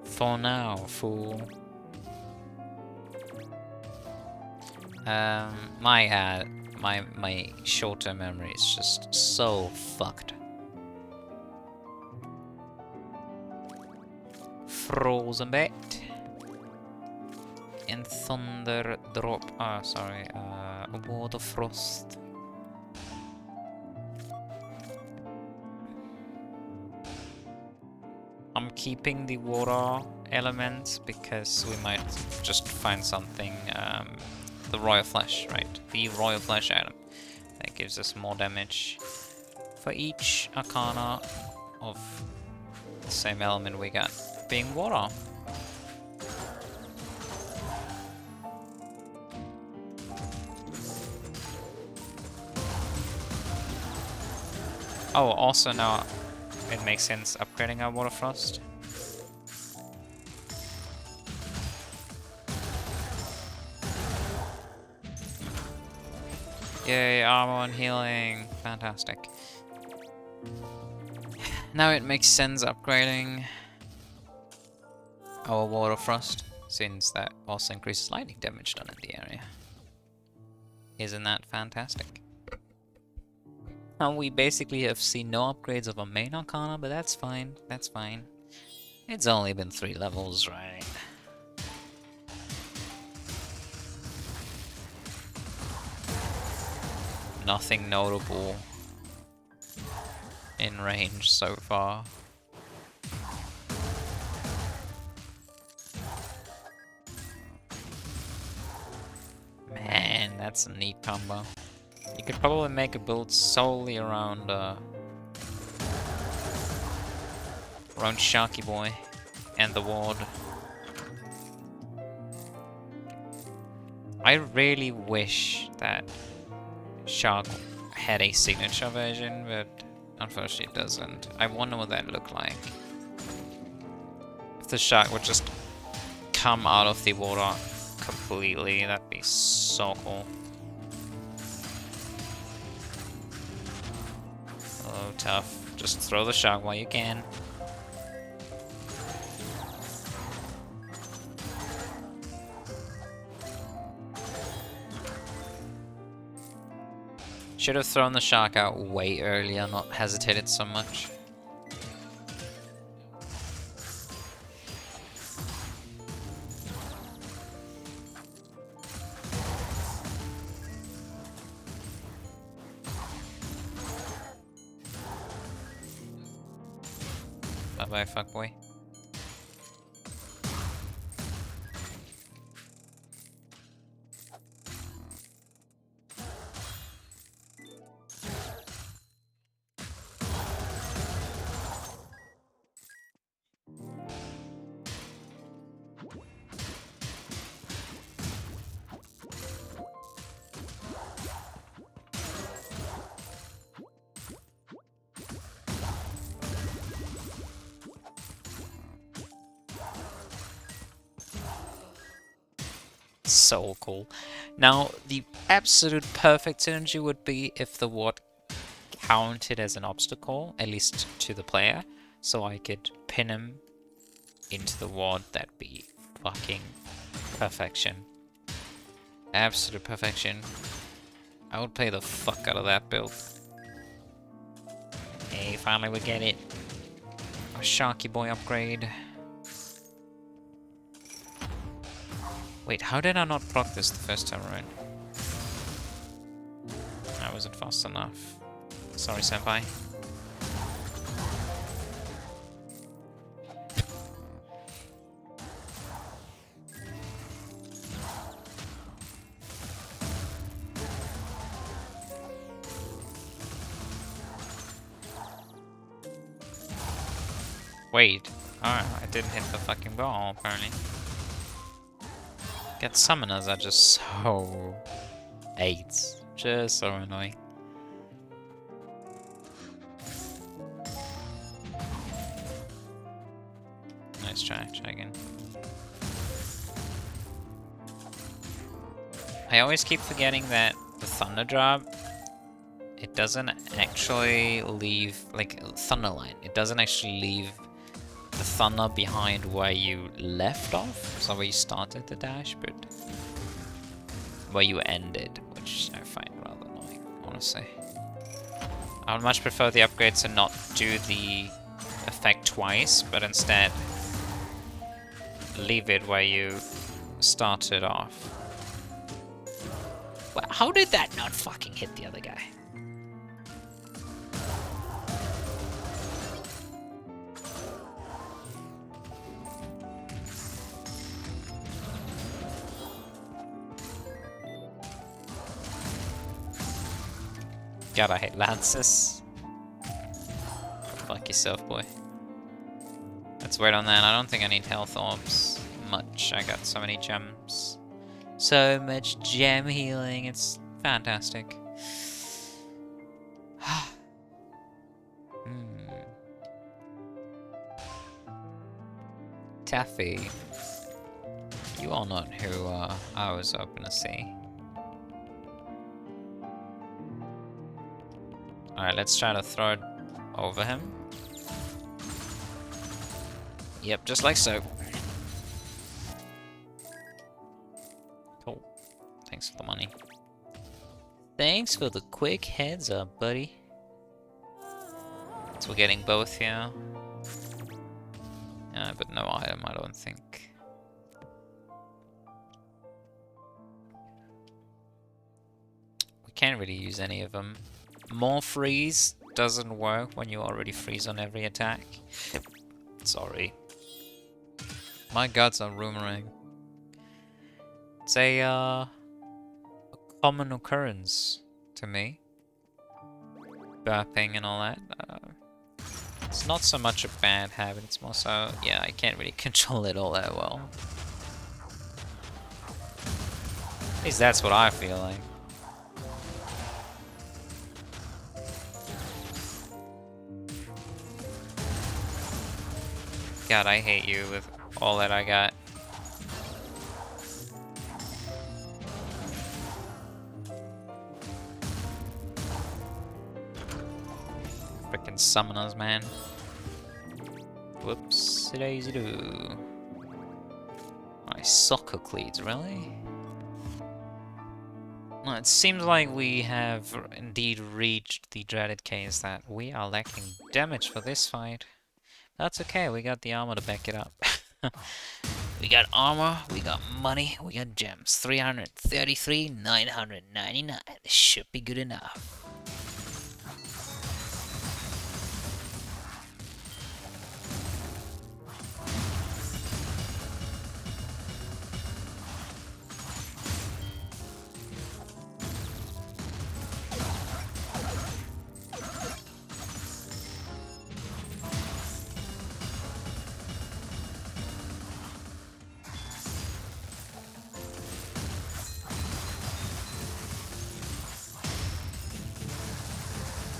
For now, fool. My short-term memory is just so fucked. Frozen bait. And thunder drop. Oh, sorry. Water frost. I'm keeping the water element because we might just find something. The Royal Flash, right? The Royal Flash item that gives us more damage for each Arcana of the same element we got, being water. Oh, also now it makes sense upgrading our Water Frost. Yay, armor and healing. Fantastic. Now it makes sense upgrading our Water Frost, since that also increases lightning damage done in the area. Isn't that fantastic? Now we basically have seen no upgrades of our main Arcana, but that's fine, that's fine. It's only been 3 levels, right? Nothing notable. in range so far. Man, that's a neat combo. You could probably make a build solely around Sharky Boy and the ward. I really wish that Shark had a signature version, but unfortunately it doesn't. I wonder what that looked like. If the Shark would just come out of the water completely, that'd be so cool. Oh, tough. Just throw the Shark while you can. Should have thrown the Shark out way earlier, not hesitated so much. Bye-bye, fuckboy. So cool. Now, the absolute perfect synergy would be if the ward counted as an obstacle, at least to the player, so I could pin him into the ward. That'd be fucking perfection. Absolute perfection. I would play the fuck out of that build. Hey, finally we get it. A Sharky Boy upgrade. Wait, how did I not proc this the first time around? I wasn't fast enough. Sorry, senpai. Wait. Alright, I didn't hit the fucking ball, apparently. Get summoners are just so... AIDS. Just so annoying. Nice try, try again. I always keep forgetting that the Thunder Drop, it doesn't actually leave, like, Thunderline, it doesn't actually leave the thunder behind where you left off, so where you started the dash, but where you ended, which I find rather annoying, honestly. I would much prefer the upgrade to not do the effect twice, but instead leave it where you started off. Well, how did that not fucking hit the other guy? God, I hate lances. Fuck yourself, boy. Let's wait on that. I don't think I need health orbs much. I got so many gems. So much gem healing. It's fantastic. Taffy. You are not who I was hoping to see. Alright, let's try to throw it over him. Yep, just like so. Cool. Thanks for the money. Thanks for the quick heads up, buddy. So we're getting both here. Yeah, but no item, I don't think. We can't really use any of them. More freeze doesn't work when you already freeze on every attack. Sorry. My guts are rumoring. It's a common occurrence to me. Burping and all that. It's not so much a bad habit, it's more so, yeah, I can't really control it all that well. At least that's what I feel like. God, I hate you with all that I got. Frickin' summoners, man. Whoops, daisy do. My soccer cleats, really? Well, it seems like we have indeed reached the dreaded case that we are lacking damage for this fight. That's okay, we got the armor to back it up. We got armor, we got money, we got gems. 333, 999. This should be good enough.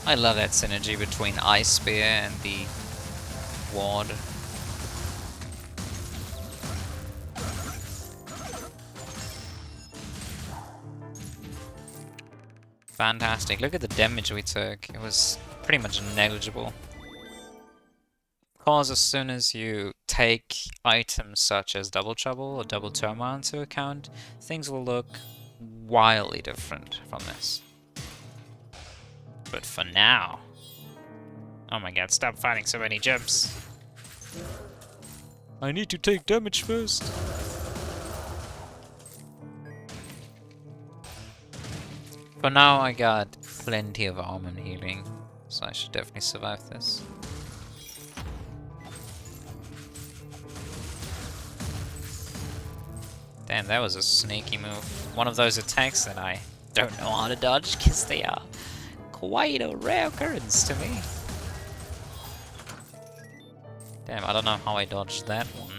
I love that synergy between Ice Spear and the ward. Fantastic. Look at the damage we took. It was pretty much negligible. Of course, as soon as you take items such as Double Trouble or Double Turmoil into account, things will look wildly different from this. But for now... Oh my god, stop fighting so many jumps. I need to take damage first. For now, I got plenty of armor and healing, so I should definitely survive this. Damn, that was a sneaky move. One of those attacks that I don't know how to dodge, because they are quite a rare occurrence to me. Damn, I don't know how I dodged that one.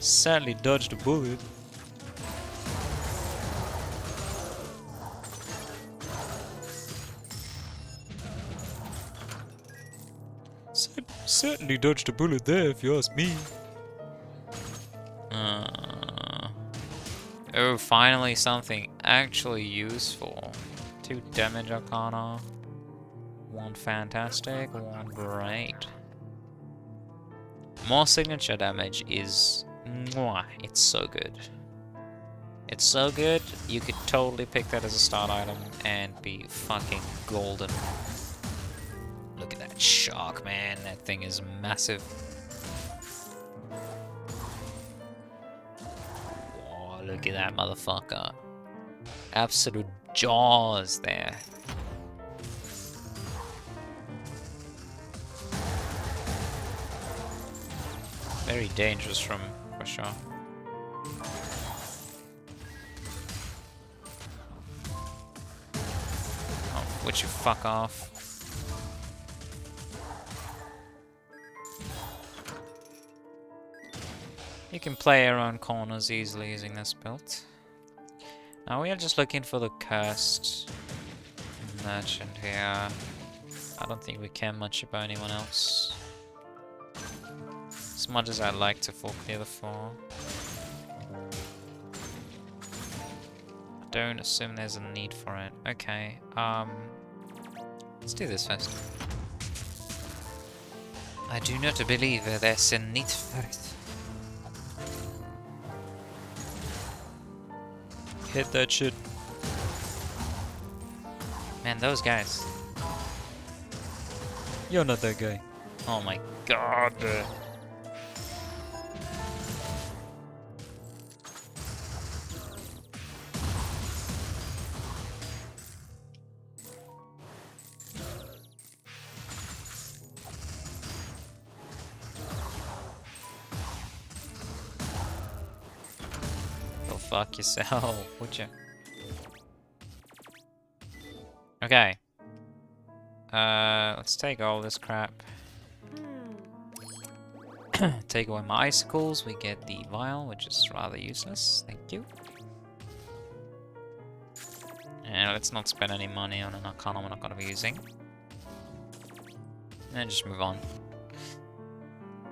Sadly dodged a bullet. Certainly dodged a bullet there, if you ask me. Oh, finally something actually useful. 2 damage Arcana. 1 fantastic, 1 great. More signature damage is... Mwah, it's so good. It's so good, you could totally pick that as a start item and be fucking golden. Look at that shark, man. That thing is massive. Whoa, look at that motherfucker. Absolute jaws there. Very dangerous for sure. Oh, would you fuck off? You can play around corners easily using this build. Now we are just looking for the cursed merchant here. I don't think we care much about anyone else. As much as I'd like to full clear the 4. I don't assume there's a need for it. Okay, let's do this first. I do not believe there's a need for it. Hit that shit. Man, those guys. You're not that guy. Oh my god. fuck yourself, would you? Okay. Let's take all this crap. Take away my icicles, we get the vial, which is rather useless. Thank you. And let's not spend any money on an Arcana we're not going to be using. And just move on.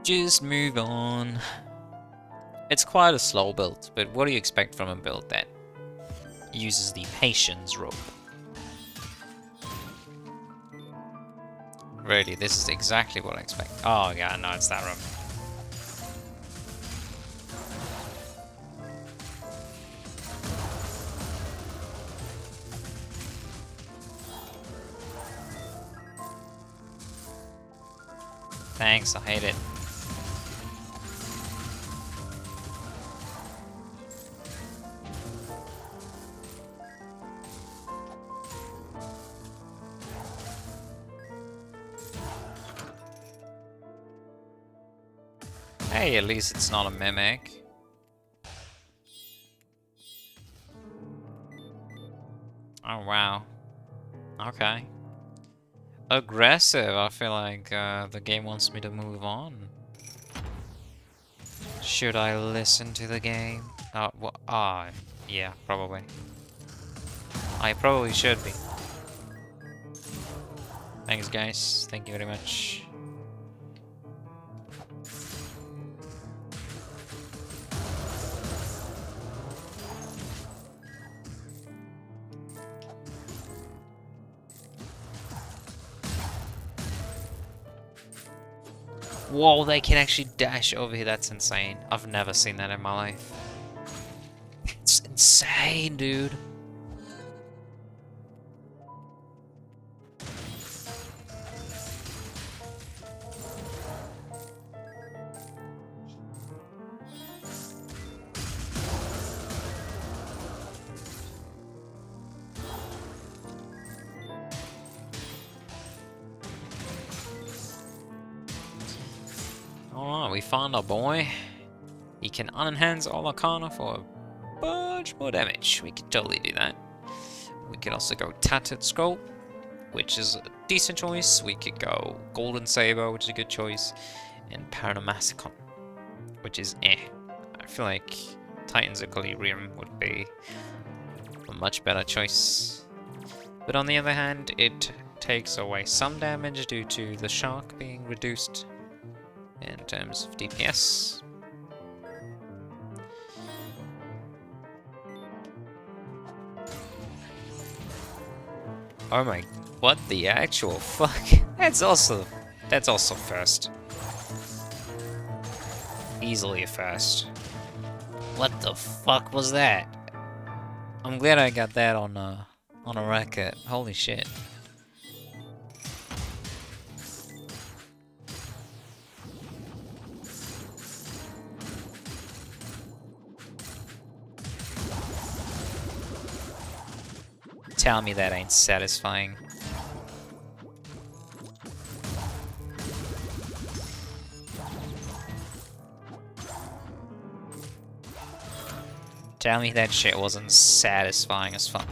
Just move on. It's quite a slow build, but what do you expect from a build that uses the Patience Robe? Really, this is exactly what I expect. Oh yeah, no, it's that room. Thanks, I hate it. Hey, at least it's not a mimic. Oh wow. Okay. Aggressive. I feel like the game wants me to move on. Should I listen to the game? Oh, well, yeah, probably. I probably should be. Thanks, guys. Thank you very much. Whoa, they can actually dash over here. That's insane. I've never seen that in my life. It's insane, dude. Alright, we found our boy. He can unenhance all Arcana for a bunch more damage. We could totally do that. We could also go Tattered Scroll, which is a decent choice. We could go Golden Saber, which is a good choice. And Paranomassacon, which is eh. I feel like Titan's Equilibrium would be a much better choice. But on the other hand, it takes away some damage due to the shark being reduced in terms of DPS. Oh my, what the actual fuck? That's also first. Easily a first. What the fuck was that? I'm glad I got that on a record. Holy shit. Tell me that ain't satisfying. Tell me that shit wasn't satisfying as fuck.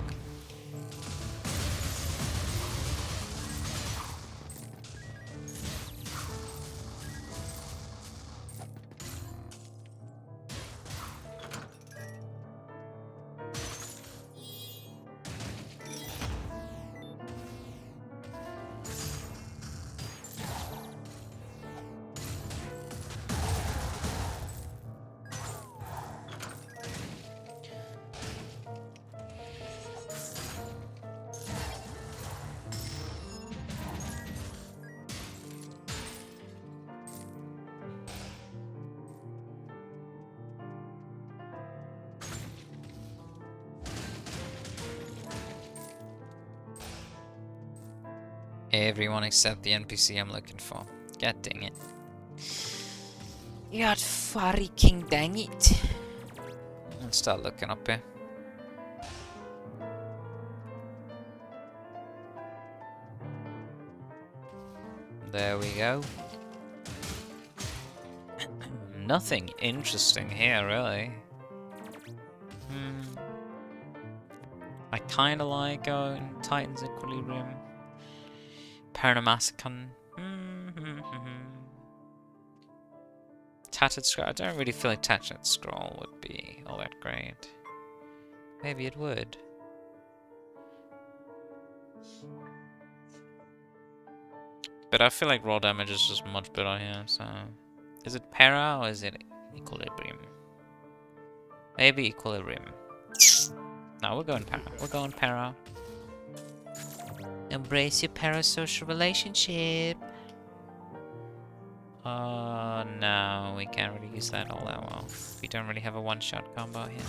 Everyone except the NPC I'm looking for. God dang it. God freaking dang it. Let's start looking up here. There we go. Nothing interesting here, really. I kinda like going Titan's Equilibrium. Paranomasicon. Tattered Scroll. I don't really feel like Tattered Scroll would be all that great. Maybe it would. But I feel like raw damage is just much better here, so... Is it Para or is it Equilibrium? Maybe Equilibrium. No, we're going Para. We're going Para. Embrace your parasocial relationship. No, we can't really use that all that well. We don't really have a one-shot combo here.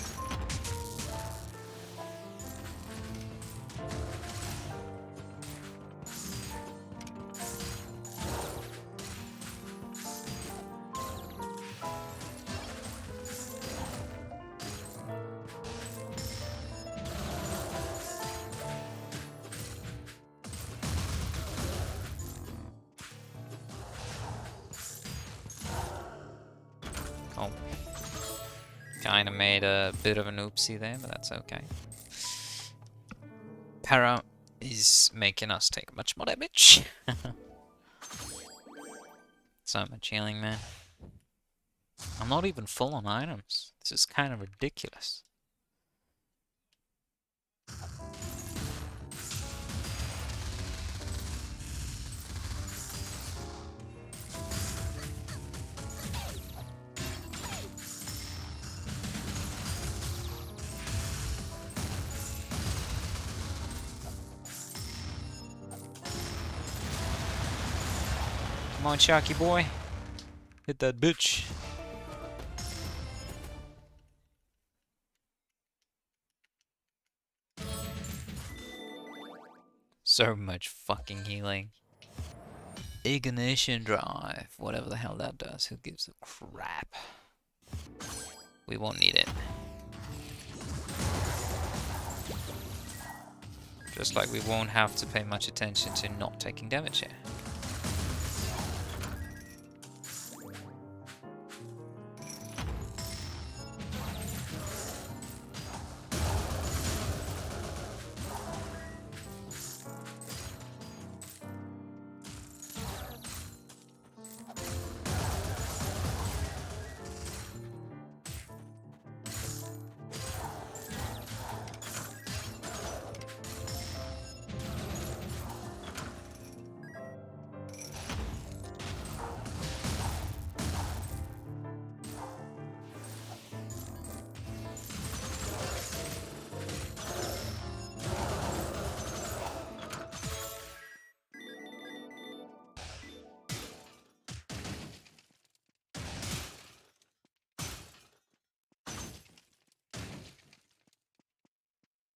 Oh. Kinda made a bit of an oopsie there, but that's okay. Para is making us take much more damage. So much healing, man. I'm not even full on items. This is kind of ridiculous. Come on, Sharky boy. Hit that bitch. So much fucking healing. Ignition drive. Whatever the hell that does. Who gives a crap? We won't need it. Just like we won't have to pay much attention to not taking damage here.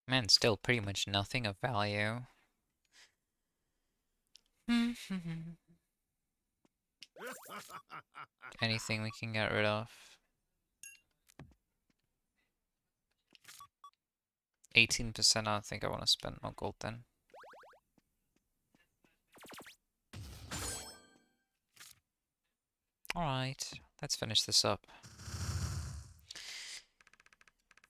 Man, still pretty much nothing of value. Anything we can get rid of. 18%, I don't think I want to spend no gold then. Alright, let's finish this up.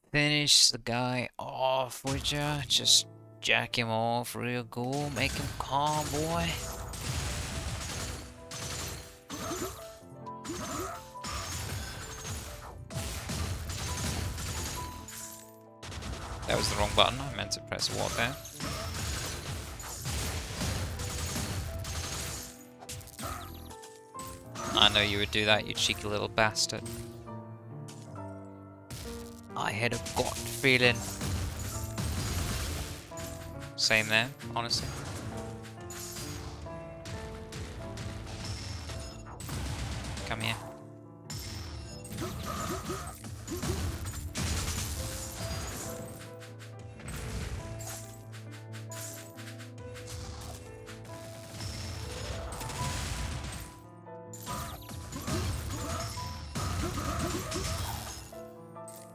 Finish the guy off, would ya? Just jack him off real cool, make him calm, boy. That was the wrong button, I meant to press what there. I know you would do that, you cheeky little bastard. I had a gut feeling. Same there, honestly. Come here.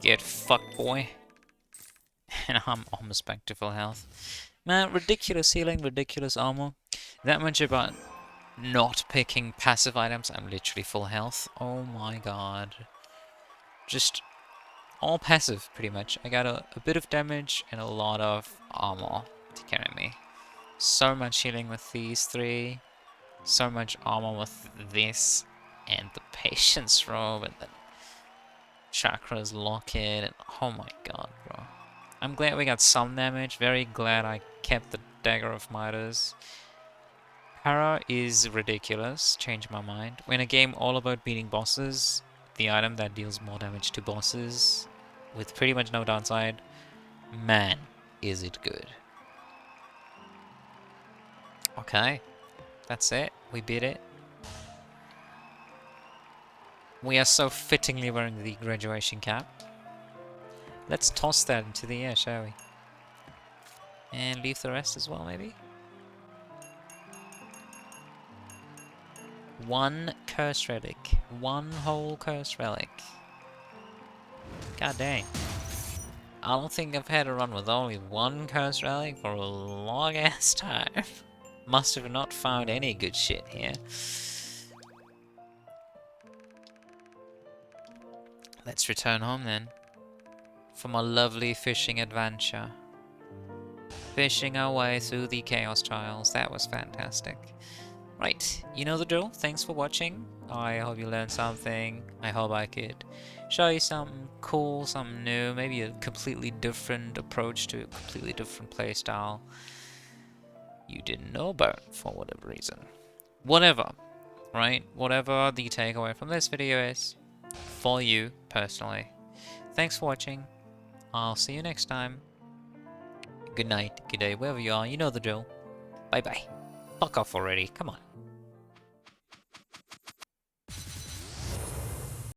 Get fucked, boy. And I'm almost back to full health. Man, ridiculous healing, ridiculous armor. That much about not picking passive items. I'm literally full health. Oh my god. Just all passive, pretty much. I got a bit of damage and a lot of armor to carry me. So much healing with these three. So much armor with this. And the Patience Robe. And then Chakras Locket. And oh my god, bro. I'm glad we got some damage. Very glad I kept the Dagger of Midas. Para is ridiculous. Changed my mind. When a game all about beating bosses, the item that deals more damage to bosses with pretty much no downside, man, is it good. Okay, that's it. We beat it. We are so fittingly wearing the graduation cap. Let's toss that into the air, shall we? And leave the rest as well, maybe? One curse relic. One whole curse relic. God dang. I don't think I've had a run with only one curse relic for a long ass time. Must have not found any good shit here. Let's return home then. From a lovely fishing adventure. Fishing our way through the Chaos Trials. That was fantastic. Right, you know the drill. Thanks for watching. I hope you learned something. I hope I could show you something cool, something new, maybe a completely different approach to a completely different playstyle you didn't know about for whatever reason. Whatever, right? Whatever the takeaway from this video is, for you personally. Thanks for watching. I'll see you next time. Good night, good day, wherever you are. You know the drill. Bye bye. Fuck off already. Come on.